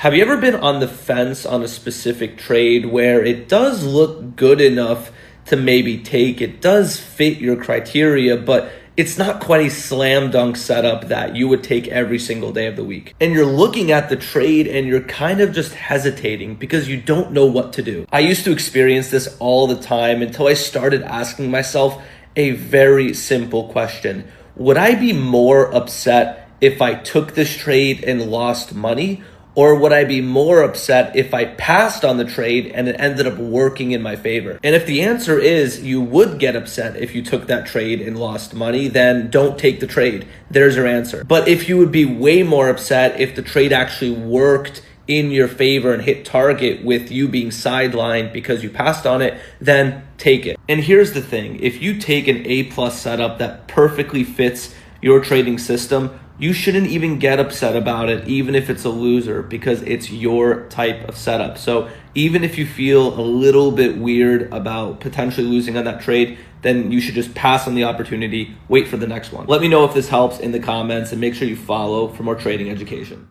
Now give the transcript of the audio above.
Have you ever been on the fence on a specific trade where it does look good enough to maybe take, it does fit your criteria, but it's not quite a slam dunk setup that you would take every single day of the week? And you're looking at the trade and you're kind of just hesitating because you don't know what to do. I used to experience this all the time until I started asking myself a very simple question. Would I be more upset if I took this trade and lost money? Or would I be more upset if I passed on the trade and it ended up working in my favor? And if the answer is you would get upset if you took that trade and lost money, then don't take the trade. There's your answer. But if you would be way more upset if the trade actually worked in your favor and hit target with you being sidelined because you passed on it, then take it. And here's the thing. If you take an A+ setup that perfectly fits your trading system, you shouldn't even get upset about it, even if it's a loser, because it's your type of setup. So even if you feel a little bit weird about potentially losing on that trade, then you should just pass on the opportunity, wait for the next one. Let me know if this helps in the comments, and make sure you follow for more trading education.